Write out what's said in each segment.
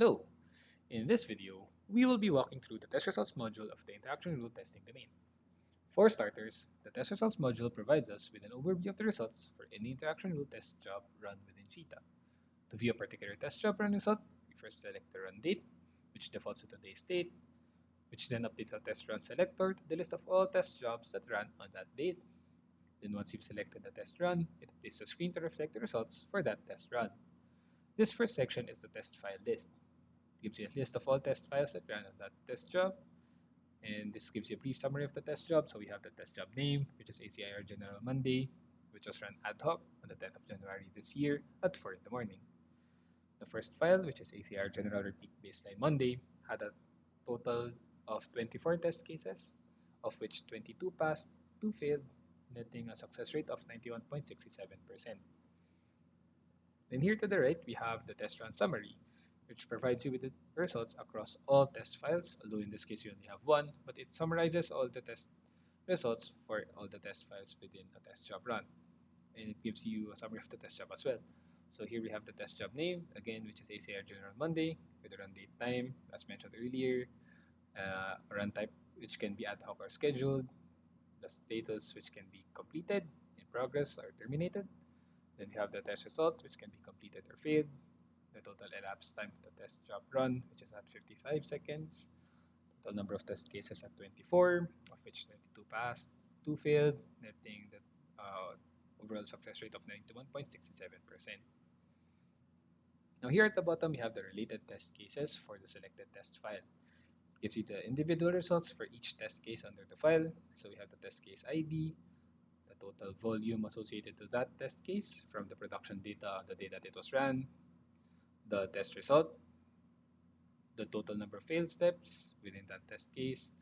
Hello! In this video, we will be walking through the test results module of the interaction rule testing domain. For starters, the test results module provides us with an overview of the results for any interaction rule test job run within Cheetah. To view a particular test job run result, we first select the run date, which defaults to today's date, which then updates the test run selector to the list of all test jobs that ran on that date. Then once you've selected the test run, it updates the screen to reflect the results for that test run. This first section is the test file list. Gives you a list of all test files that ran on that test job, and this gives you a brief summary of the test job. So we have the test job name, which is ACIR General Monday, which was run ad hoc on the 10th of January this year at 4 in the morning. The first file, which is ACIR General Repeat Baseline Monday, had a total of 24 test cases, of which 22 passed, 2 failed, netting a success rate of 91.67%. Then here to the right, we have the test run summary, which provides you with the results across all test files, although in this case you only have one, but it summarizes all the test results for all the test files within a test job run. And it gives you a summary of the test job as well. So here we have the test job name, again, which is ACR General Monday, with the run date time, as mentioned earlier, a run type, which can be ad hoc or scheduled, the status, which can be completed, in progress, or terminated. Then we have the test result, which can be completed or failed, the total elapsed time of the test job run, which is at 55 seconds, total number of test cases at 24, of which 22 passed, 2 failed, netting the overall success rate of 91.67%. Now here at the bottom, we have the related test cases for the selected test file. It gives you the individual results for each test case under the file. So we have the test case ID, the total volume associated to that test case from the production data on the day that it was ran, the test result, the total number of failed steps within that test case,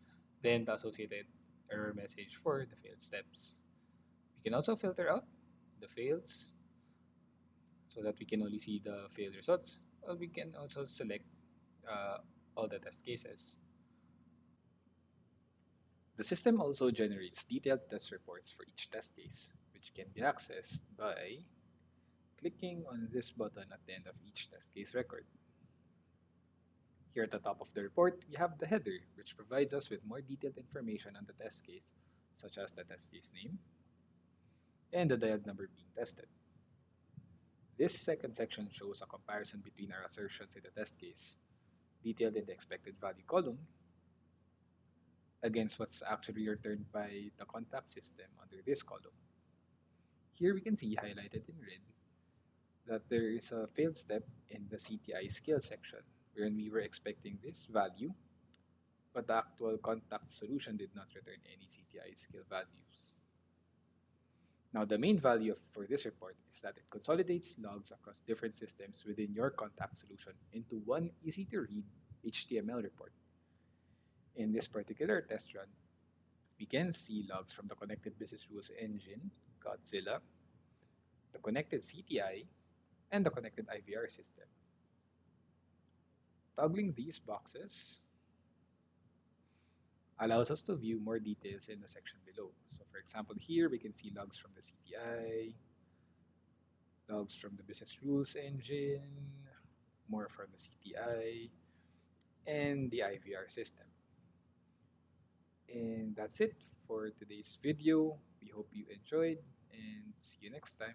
then the associated error message for the failed steps. We can also filter out the fails so that we can only see the failed results, or we can also select all the test cases. The system also generates detailed test reports for each test case, which can be accessed by clicking on this button at the end of each test case record. Here at the top of the report, we have the header, which provides us with more detailed information on the test case, such as the test case name and the diode number being tested. This second section shows a comparison between our assertions in the test case, detailed in the expected value column, against what's actually returned by the contact system under this column. Here we can see highlighted in red that there is a failed step in the CTI scale section, wherein we were expecting this value, but the actual contact solution did not return any CTI scale values. Now, the main value for this report is that it consolidates logs across different systems within your contact solution into one easy-to-read HTML report. In this particular test run, we can see logs from the Connected Business Rules Engine, Godzilla, the Connected CTI, and the Connected IVR system. Toggling these boxes allows us to view more details in the section below. So for example, here we can see logs from the CTI, logs from the Business Rules Engine, more from the CTI, and the IVR system. And that's it for today's video. We hope you enjoyed, and see you next time.